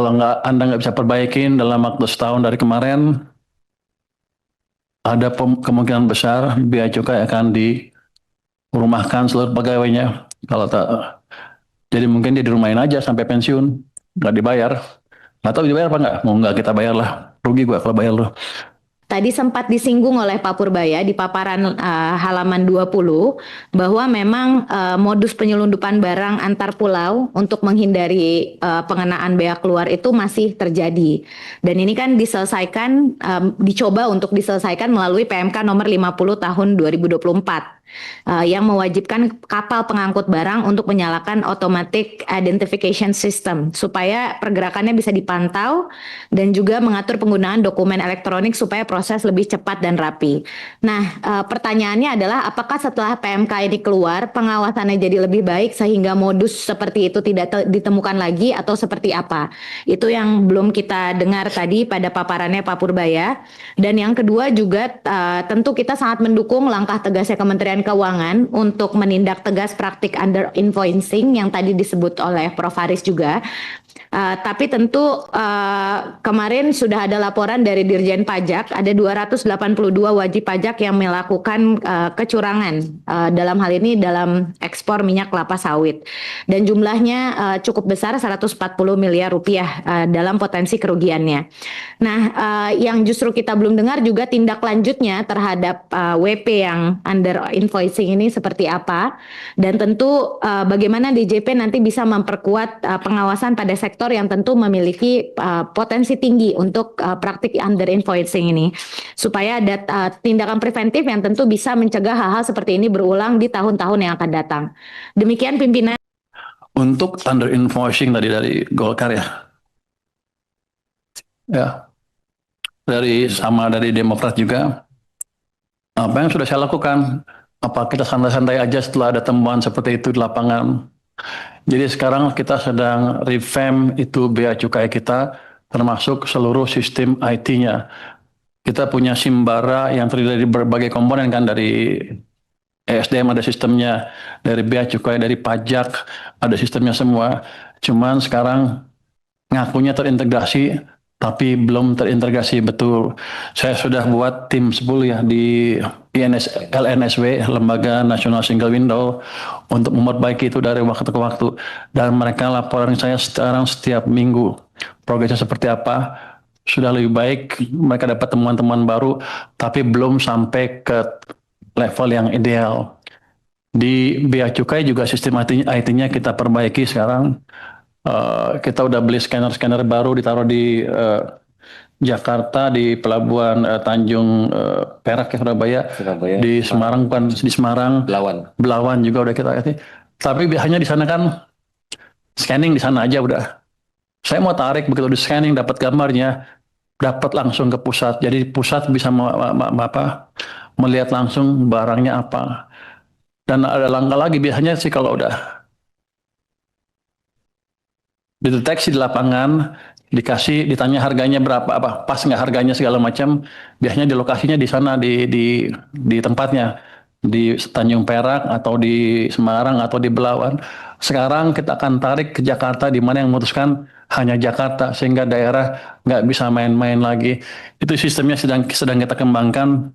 Kalau Anda nggak bisa perbaikin dalam waktu setahun dari kemarin, ada kemungkinan besar bea cukai akan dirumahkan seluruh pegawainya. Kalau tak, jadi mungkin dia dirumahin aja sampai pensiun, nggak dibayar. Atau dibayar apa nggak? Mau nggak kita bayar lah. Rugi gua kalau bayar lo. Tadi sempat disinggung oleh Pak Purbaya di paparan halaman 20 bahwa memang modus penyelundupan barang antar pulau untuk menghindari pengenaan bea keluar itu masih terjadi. Dan ini kan diselesaikan, dicoba untuk diselesaikan melalui PMK nomor 50 tahun 2024. Yang mewajibkan kapal pengangkut barang untuk menyalakan automatic identification system supaya pergerakannya bisa dipantau dan juga mengatur penggunaan dokumen elektronik supaya proses lebih cepat dan rapi. Nah, pertanyaannya adalah apakah setelah PMK ini keluar pengawasannya jadi lebih baik sehingga modus seperti itu tidak ditemukan lagi atau seperti apa? Itu yang belum kita dengar tadi pada paparannya Pak Purbaya. Dan yang kedua juga tentu kita sangat mendukung langkah tegasnya Kementerian Keuangan untuk menindak tegas praktik under invoicing yang tadi disebut oleh Prof. Haris juga. Tapi tentu kemarin sudah ada laporan dari Dirjen Pajak, ada 282 wajib pajak yang melakukan kecurangan dalam hal ini dalam ekspor minyak kelapa sawit. Dan jumlahnya cukup besar 140 miliar rupiah dalam potensi kerugiannya. Nah, yang justru kita belum dengar juga tindak lanjutnya terhadap WP yang under invoicing ini seperti apa. Dan tentu bagaimana DJP nanti bisa memperkuat pengawasan pada sektor yang tentu memiliki potensi tinggi untuk praktik under invoicing ini supaya ada tindakan preventif yang tentu bisa mencegah hal-hal seperti ini berulang di tahun-tahun yang akan datang. Demikian pimpinan. Untuk under invoicing tadi dari Golkar ya dari Demokrat juga, apa yang sudah saya lakukan, apa kita santai-santai aja setelah ada temuan seperti itu di lapangan. Jadi sekarang kita sedang revamp itu bea cukai kita, termasuk seluruh sistem IT-nya. Kita punya Simbara yang terdiri dari berbagai komponen kan, dari ESDM ada sistemnya, dari bea cukai, dari pajak ada sistemnya semua. Cuman sekarang ngakunya terintegrasi, tapi belum terintegrasi betul. Saya sudah buat tim 10 ya di LNSW, Lembaga Nasional Single Window, untuk memperbaiki itu dari waktu ke waktu. Dan mereka laporan saya sekarang setiap minggu. Progresnya seperti apa, sudah lebih baik, mereka dapat temuan-temuan baru, tapi belum sampai ke level yang ideal. Di Bea Cukai juga sistem IT-nya kita perbaiki sekarang. Kita udah beli scanner-scanner baru ditaruh di Jakarta, di Pelabuhan Tanjung Perak ya, Surabaya. Di Semarang bukan di Semarang. Belawan juga udah kita kasih. Tapi hanya di sana kan scanning di sana aja udah. Saya mau tarik begitu di scanning dapat gambarnya, dapat langsung ke pusat. Jadi pusat bisa melihat langsung barangnya apa. Dan ada langkah lagi biasanya sih kalau udah dideteksi di lapangan, ditanya harganya berapa, apa pas nggak harganya segala macam, biasanya di lokasinya di sana di tempatnya di Tanjung Perak atau di Semarang atau di Belawan. Sekarang kita akan tarik ke Jakarta, di mana yang memutuskan hanya Jakarta, sehingga daerah nggak bisa main-main lagi. Itu sistemnya sedang kita kembangkan.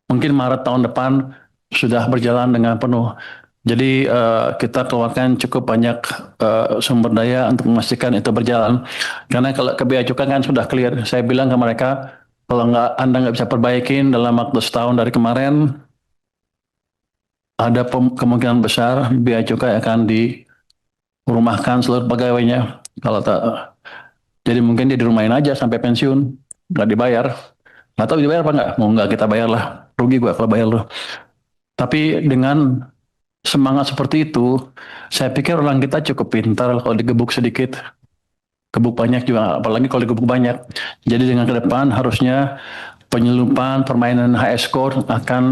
Mungkin Maret tahun depan sudah berjalan dengan penuh. Jadi kita keluarkan cukup banyak sumber daya untuk memastikan itu berjalan. Karena kalau ke bea cukai kan sudah clear. Saya bilang ke mereka, kalau Anda nggak bisa perbaikin dalam waktu setahun dari kemarin, ada kemungkinan besar bea cukai akan dirumahkan seluruh pegawainya. Kalau tak, jadi mungkin dia dirumahin aja sampai pensiun, nggak dibayar. Atau dibayar apa nggak? Mau nggak kita bayar lah. Rugi gua kalau bayar lo. Tapi dengan semangat seperti itu, saya pikir orang kita cukup pintar kalau digebuk sedikit. Gebuk banyak juga, apalagi kalau digebuk banyak. Jadi dengan ke depan harusnya penyelundupan, permainan HS score akan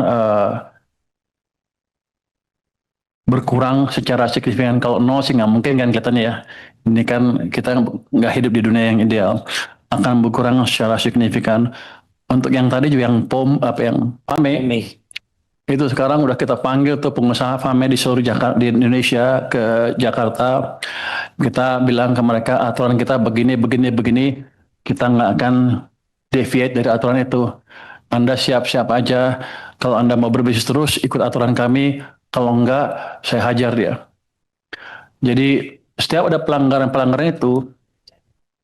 berkurang secara signifikan. Kalau nol sih nggak mungkin kan katanya ya. Ini kan kita nggak hidup di dunia yang ideal. Akan berkurang secara signifikan. Untuk yang tadi juga yang yang PAME, Itu sekarang udah kita panggil tuh pengusaha FAME di seluruh Jakarta, di Indonesia ke Jakarta. Kita bilang ke mereka aturan kita begini, begini, begini. Kita nggak akan deviate dari aturan itu. Anda siap-siap aja. Kalau Anda mau berbisnis terus, ikut aturan kami. Kalau enggak, saya hajar dia. Jadi setiap ada pelanggaran-pelanggaran itu,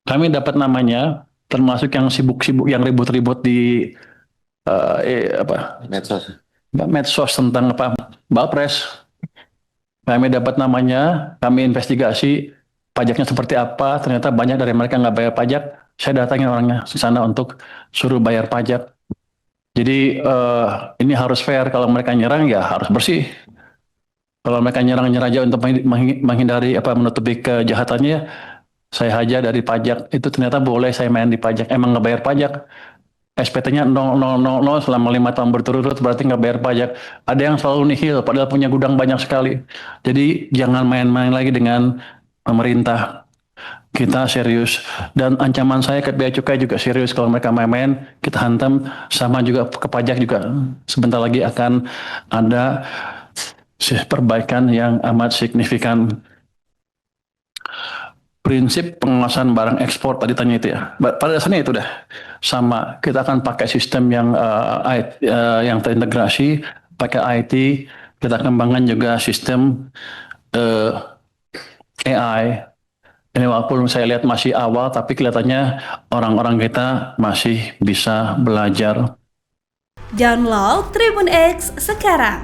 kami dapat namanya, termasuk yang sibuk-sibuk, yang ribut-ribut di Medsos. medsos tentang apa Bapres. Kami dapat namanya, kami investigasi pajaknya seperti apa. Ternyata banyak dari mereka nggak bayar pajak. Saya datangin orangnya ke sana untuk suruh bayar pajak. Jadi ini harus fair. Kalau mereka nyerang ya harus bersih. Kalau mereka nyerang-nyerang aja untuk menghindari apa menutupi kejahatannya, saya hajar dari pajak. Itu ternyata boleh saya main di pajak. Emang nggak bayar pajak. SPT-nya 0000 selama 5 tahun berturut-turut berarti nggak bayar pajak. Ada yang selalu nihil padahal punya gudang banyak sekali. Jadi jangan main-main lagi dengan pemerintah. Kita serius. Dan ancaman saya ke Bea Cukai juga serius. Kalau mereka main-main, kita hantam. Sama juga ke pajak juga. Sebentar lagi akan ada perbaikan yang amat signifikan. Prinsip pengawasan barang ekspor tadi tanya itu ya. Pada dasarnya itu dah sama. Kita akan pakai sistem yang yang terintegrasi, pakai IT. Kita kembangkan juga sistem AI. Ini walaupun saya lihat masih awal, tapi kelihatannya orang-orang kita masih bisa belajar. Download Tribun X sekarang,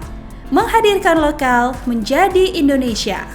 menghadirkan lokal menjadi Indonesia.